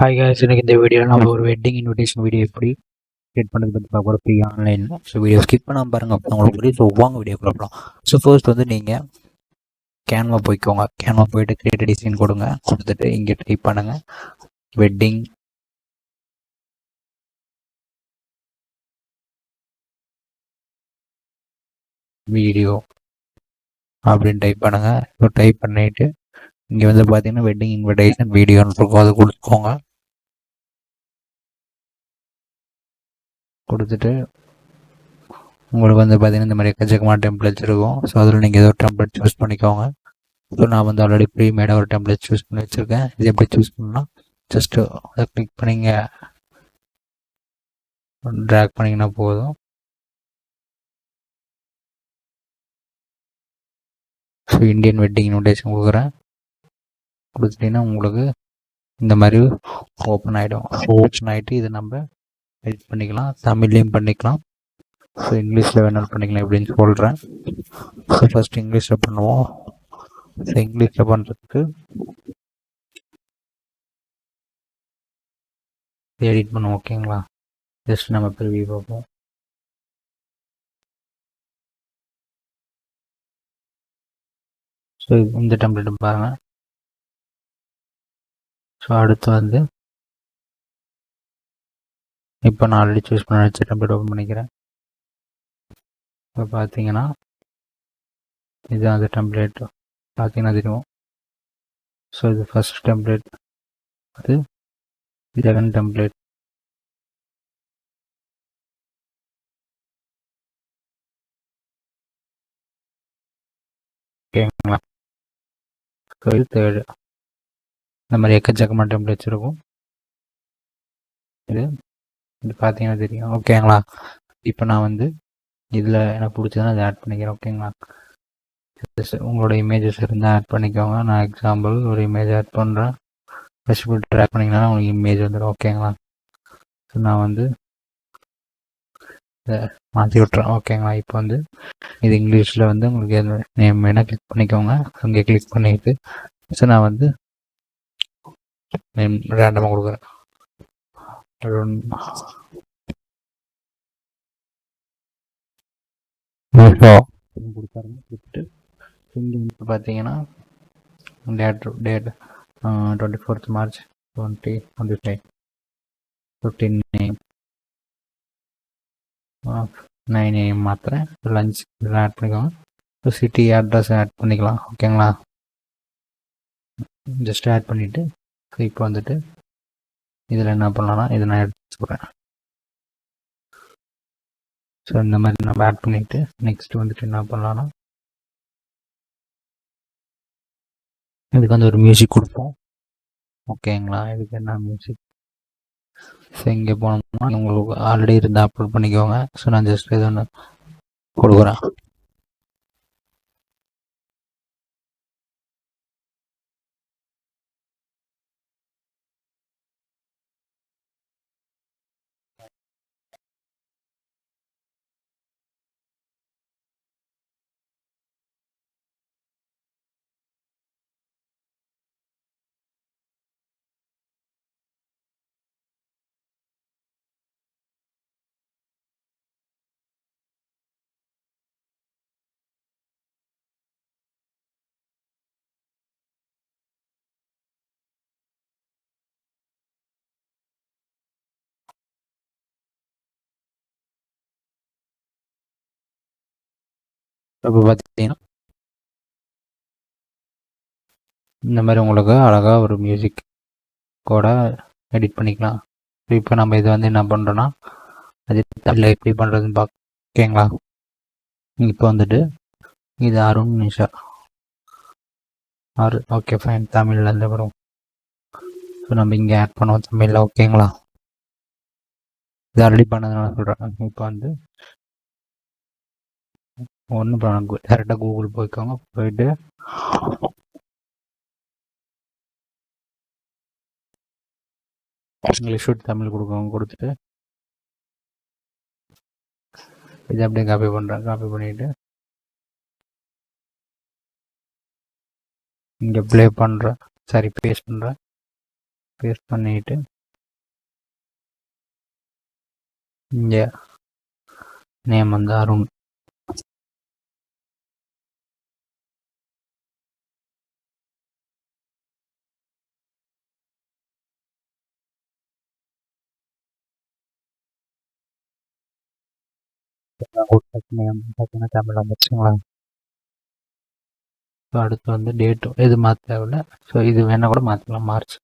Hi guys, எனக்கு இந்த வீடியோவில் நம்ம ஒரு வெட்டிங் இன்விடேஷன் வீடியோ எப்படி கிரியேட் பண்ணுறது பற்றி பார்க்க போகிறோம் ஃப்ரீ ஆன்லைனில். ஸோ வீடியோ ஸ்கிப் பண்ணாமல் பாருங்கள், அப்போ உங்களுக்கு புரியும். ஸோ வாங்க வீடியோ கொடுக்கலாம். ஸோ ஃபர்ஸ்ட் வந்து நீங்கள் கேன்வா போய்க்கோங்க. கேன்வா போய்ட்டு கிரியேட் டிசைன் கொடுத்துட்டு இங்கே டைப் பண்ணுங்கள் வெட்டிங் வீடியோ அப்படின்னு டைப் பண்ணுங்கள். ஸோ டைப் பண்ணிவிட்டு இங்கே வந்து பார்த்தீங்கன்னா வெட்டிங் இன்விடேஷன் வீடியோன்னு இருக்கும், அது கொடுத்துக்கோங்க. கொடுத்துட்டு உங்களுக்கு வந்து பார்த்தீங்கன்னா இந்த மாதிரி எக்கச்சக்கமான டெம்ப்ளேட்ஸ் இருக்கும். ஸோ அதில் நீங்கள் ஏதோ டெம்ப்ளேட் சூஸ் பண்ணிக்கோங்க. ஸோ நான் வந்து ஆல்ரெடி ப்ரீமேடாக ஒரு டெம்ப்ளேட் சூஸ் பண்ணி வச்சுருக்கேன். இது எப்படி சூஸ் பண்ணால் ஜஸ்ட்டு அதை கிளிக் பண்ணிங்க, ட்ராக் பண்ணிங்கன்னா போதும். ஸோ இந்தியன் வெட்டிங் இன்விடேஷன் கொடுத்துட்டிங்கன்னா உங்களுக்கு இந்த மாதிரி ஓப்பன் ஆகிடும். ஓப்பன் ஆகிட்டு இதை நம்ம எடிட் பண்ணிக்கலாம், தமிழ்லேயும் பண்ணிக்கலாம், ஸோ இங்கிலீஷில் வேணாலும் பண்ணிக்கலாம் எப்படின்னு சொல்கிறேன். ஸோ ஃபஸ்ட் இங்கிலீஷில் பண்ணுவோம். ஸோ இங்கிலீஷில் பண்ணுறதுக்கு எடிட் பண்ணுவோம். ஓகேங்களா, ஜஸ்ட் நம்ம ப்ரிவியூ பார்ப்போம். ஸோ இந்த டெம்ப்ளேட் பாருங்கள். ஸோ அடுத்து வந்து இப்போ நான் ஆல்ரெடி சூஸ் பண்ண வச்ச டெம்ப்ளேட் ஓப்பன் பண்ணிக்கிறேன். இப்போ பார்த்தீங்கன்னா இதுதான் அந்த டெம்ப்ளேட், பார்த்தீங்கன்னா தெரியும். ஸோ இது ஃபஸ்ட் டெம்ப்ளேட், அது செகண்ட் டெம்ப்ளேட். ஓகேங்களா, ஸோ இது தேர்டு. இந்த மாதிரி எக்கச்சக்கமான டெம்ப்ளேட்ஸ் இருக்கும். இது பார்த்தீங்கன்னா தெரியும். ஓகேங்களா, இப்போ நான் வந்து இதில் எனக்கு பிடிச்சதுன்னா அதை ஆட் பண்ணிக்கிறேன். ஓகேங்களா, உங்களோட இமேஜஸ் இருந்தால் ஆட் பண்ணிக்கோங்க. நான் எக்ஸாம்பிள் ஒரு இமேஜ் ஆட் பண்ணுறேன். ஃபஸ்ட் ட்ராக் பண்ணிங்கன்னா உங்களுக்கு இமேஜ் வந்துடும். ஓகேங்களா, ஸோ நான் வந்து இதை மாற்றி விட்றேன். ஓகேங்களா, இப்போ வந்து இது இங்கிலீஷில் வந்து உங்களுக்கு எது நேம் வேணால் கிளிக் பண்ணிக்கோங்க. அங்கே கிளிக் பண்ணிவிட்டு ஸோ நான் வந்து நேம் ரேண்டமாக கொடுக்குறேன். கொடுத்துட்டு இங்கே வந்து பார்த்தீங்கன்னா date 24th March 2025 15 AM 9 AM மாத்திரம் லஞ்ச் இதெல்லாம் ஆட் பண்ணிக்கோங்க. ஸோ சிட்டி அட்ரஸ் ஆட் பண்ணிக்கலாம். ஓகேங்களா, ஜஸ்ட் ஆட் பண்ணிவிட்டு ஸோ இப்போ வந்துட்டு இதில் என்ன பண்ணலாம்னா இதை நான் எடுத்து சொல்கிறேன். ஸோ இந்த மாதிரி நம்ம ஆட் பண்ணிவிட்டு நெக்ஸ்ட் வந்துட்டு என்ன பண்ணலாம்னா இதுக்கு வந்து ஒரு மியூசிக் கொடுப்போம். ஓகேங்களா, இதுக்கு என்ன மியூசிக், ஸோ இங்கே போனோம்னா உங்களுக்கு ஆல்ரெடி இருந்தால் அப்லோட் பண்ணிக்கோங்க. ஸோ நான் ஜஸ்ட் இது ஒன்று கொடுக்குறேன். இப்போ பார்த்தீங்கன்னா இந்த மாதிரி உங்களுக்கு அழகாக ஒரு மியூசிக் கூட எடிட் பண்ணிக்கலாம். இப்போ நம்ம இதை வந்து என்ன பண்ணுறோன்னா அது தமிழில் எப்படி பண்ணுறதுன்னு ஓகேங்களா, இப்போ வந்துட்டு இது அருண் நிஷா ஓகே ஃபைன், தமிழில் இருந்து வரும். ஸோ நம்ம இங்கே ஆட் பண்ணுவோம் தமிழில். ஓகேங்களா, இது ஆல்ரெடி பண்ணதுனால சொல்கிறேன். இப்போ வந்து ஒன்றும் பண்ண டேரெக்டாக கூகுள் போய்க்கோங்க. போயிட்டு இங்கிலீஷ் டு தமிழ் கொடுத்துட்டு இதை அப்படியே காப்பி பண்ணுறேன். காப்பி பண்ணிவிட்டு இங்கே ப்ளே பண்ணுறேன், சாரி பேஸ்ட் பண்ணுறேன். பேஸ்ட் பண்ணிட்டு இங்கே நேம் வந்து அருண். பார்த்தீங்கன்னா தமிழ் வந்துருச்சுங்களா. ஸோ அடுத்து வந்து டேட்டு இது மாற்ற தேவையில்ல. ஸோ இது வேணால் கூட மாற்றிக்கலாம், மார்ச்.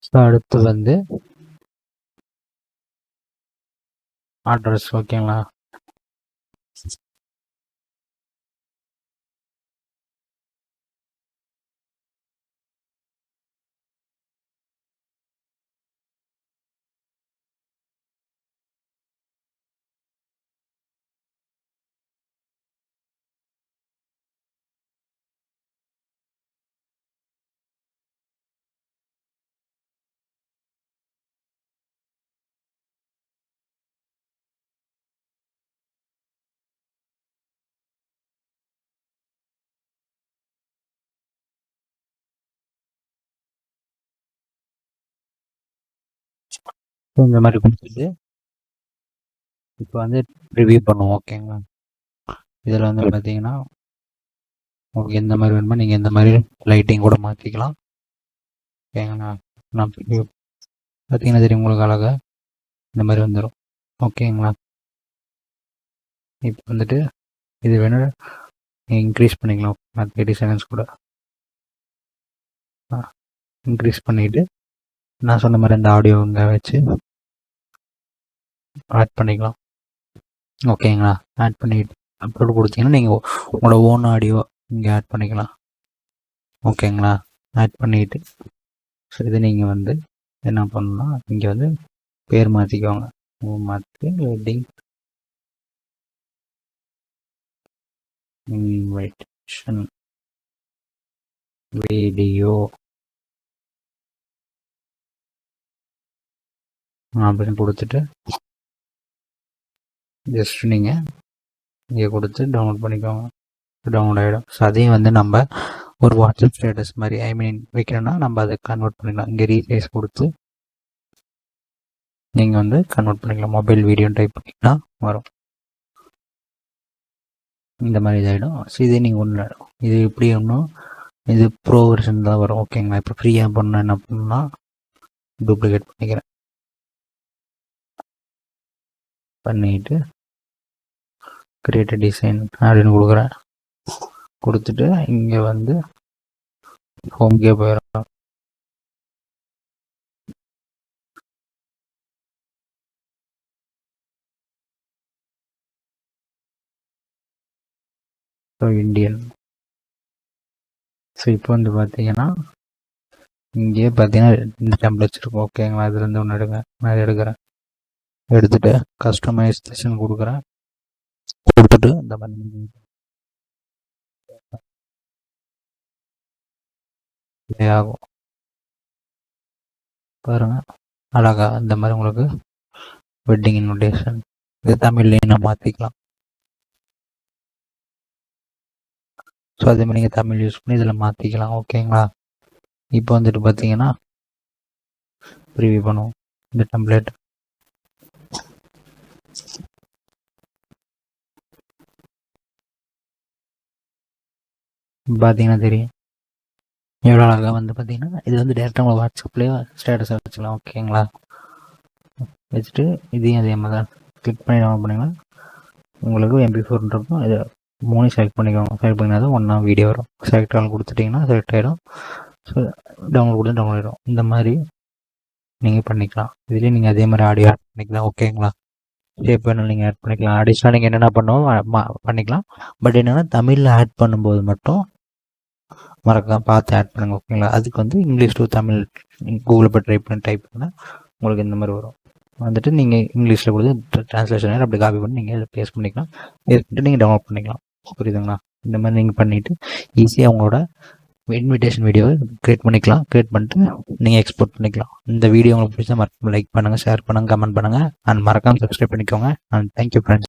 ஸோ அடுத்து வந்து அட்ரஸ். ஓகேங்களா. இந்த மாதிரி கொடுத்துட்டு இப்போ வந்து ரிவ்யூ பண்ணுவோம். ஓகேங்களா. இதில் வந்து பார்த்தீங்கன்னா உங்களுக்கு எந்த மாதிரி வேணுமோ நீங்கள் எந்த மாதிரி லைட்டிங் கூட மாற்றிக்கலாம். ஓகேங்களா. நான் பார்த்தீங்கன்னா தெரியும் உங்களுக்கு அழகாக இந்த மாதிரி வந்துடும். ஓகேங்களா. இப்போ வந்துட்டு இது வேணும் இன்க்ரீஸ் பண்ணிக்கலாம். 30 செகண்ட்ஸ் கூட இன்க்ரீஸ் பண்ணிவிட்டு நான் சொன்ன மாதிரி அந்த ஆடியோ இங்கே வச்சு ஆட் பண்ணிக்கலாம். ஓகேங்களா. ஆட் பண்ணிவிட்டு அப்லோட் கொடுத்தீங்கன்னா நீங்கள் உங்களோட ஓன் ஆடியோ இங்கே ஆட் பண்ணிக்கலாம். ஓகேங்களா. ஆட் பண்ணிவிட்டு ஸோ இது நீங்கள் வந்து என்ன பண்ணணும்னா இங்கே வந்து பேர் மாற்றிக்கோங்க. மாற்றி வெட்டிங் இன்வைட்டேஷன் வீடியோ அப்படின்னு கொடுத்துட்டு ஜஸ்ட் நீங்கள் இங்கே கொடுத்து டவுன்லோட் பண்ணிக்கோங்க. டவுன்லோட் ஆகிடும். ஸோ அதையும் வந்து நம்ம ஒரு வாட்ஸ்அப் ஸ்டேட்டஸ் மாதிரி வைக்கணும்னா நம்ம அதை கன்வெர்ட் பண்ணிக்கலாம். இங்கே ரீசைஸ் கொடுத்து நீங்கள் வந்து கன்வெர்ட் பண்ணிக்கலாம். மொபைல் வீடியோ டைப் பண்ணிங்கன்னா வரும். இந்த மாதிரி இதாகிடும். ஸோ இதே நீங்கள் ஒன்று இது எப்படி ஒன்றும் இது ப்ரோ வெர்ஷன் தான் வரும். ஓகேங்களா. இப்போ ஃப்ரீயாக பண்ணால் என்ன பண்ணணும்னா டூப்ளிகேட் பண்ணிட்டு கிரியேட் டிசைன் அப்படின்னு கொடுக்குறேன். கொடுத்துட்டு இங்கே வந்து ஹோம்கே போயிடும். So Indian. ஸோ இப்போ வந்து பார்த்தீங்கன்னா இங்கேயே பார்த்தீங்கன்னா இந்த டெம்ப்ளேட்ஸ் இருக்கும். ஓகேங்களா. அதுலேருந்து ஒன்று எடுங்க. நான் எடுக்கிறேன். எடுத்துகிட்டு கஸ்டமைசேஷன் கொடுக்குறேன். கொடுத்துட்டு இந்த மாதிரி ஆகும் பாருங்கள். அழகா இந்த மாதிரி உங்களுக்கு வெட்டிங் இன்விடேஷன் இது தமிழ்லேயும் நம்ம மாற்றிக்கலாம். ஸோ அதே மாதிரி நீங்கள் தமிழ் யூஸ் பண்ணி இதில் மாற்றிக்கலாம். ஓகேங்களா. இப்போ வந்துட்டு பார்த்தீங்கன்னா ப்ரிவியூ பண்ணுவோம் இந்த டெம்ப்ளேட். பார்த்தீங்கன்னா தெரியும் எவ்வளோ அழகாக வந்து பார்த்தீங்கன்னா இது வந்து டேரெக்டாக உங்கள் வாட்ஸ்அப்லேயே ஸ்டேட்டஸ் வச்சுக்கலாம். ஓகேங்களா. வச்சுட்டு இதையும் அதே மாதிரி தான் கிளிக் பண்ணி டவுன்லோட் பண்ணிங்கன்னா உங்களுக்கு MP4 இருக்கும். இதை 3 செலக்ட் பண்ணிக்கோங்க. செலக்ட் பண்ணிங்கன்னா தான் ஒன்றா வீடியோ வரும். செலக்ட் ஆல் கொடுத்துட்டிங்கன்னா செலக்ட் ஆகிடும். ஸோ டவுன்லோட் கொடுத்து டவுன்லோட் ஆகிடும். இந்த மாதிரி நீங்கள் பண்ணிக்கலாம். இதுலேயே நீங்கள் அதே மாதிரி ஆடியோ ஆட் பண்ணிக்கலாம். ஓகேங்களா. ஷேப் வேணும் நீங்கள் ஆட் பண்ணிக்கலாம். அடிஷ்னலாக நீங்கள் என்னென்ன பண்ணுவோம் பண்ணிக்கலாம். பட் என்னென்னா தமிழில் ஆட் பண்ணும்போது மட்டும் மறக்காம பார்த்து ஆட் பண்ணுங்க. ஓகேங்களா. அதுக்கு வந்து இங்கிலீஷ் டு தமிழ் கூகுளில் போய் டைப் பண்ணால் உங்களுக்கு இந்த மாதிரி வரும். வந்துட்டு நீங்கள் இங்கிலீஷில் கொடுத்து ட்ரான்ஸ்லேஷன் அப்படி காப்பி பண்ணி நீங்கள் இதில் பேஸ்ட் பண்ணிக்கலாம். இது நீங்கள் டவுன்லோட் பண்ணிக்கலாம். புரியுதுங்களா? இந்த மாதிரி நீங்கள் பண்ணிவிட்டு ஈஸியாக உங்களோட இன்விடேஷன் வீடியோவை க்ரியேட் பண்ணிக்கலாம். க்ரியேட் பண்ணிட்டு நீங்கள் எக்ஸ்போர்ட் பண்ணிக்கலாம். இந்த வீடியோ உங்களுக்கு பிடிச்சா மறக்காம லைக் பண்ணுங்கள், ஷேர் பண்ணுங்கள், கமெண்ட் பண்ணுங்கள் அண்ட் மறக்காமல் சப்ஸ்கிரைப் பண்ணிக்கோங்க. And thank you friends.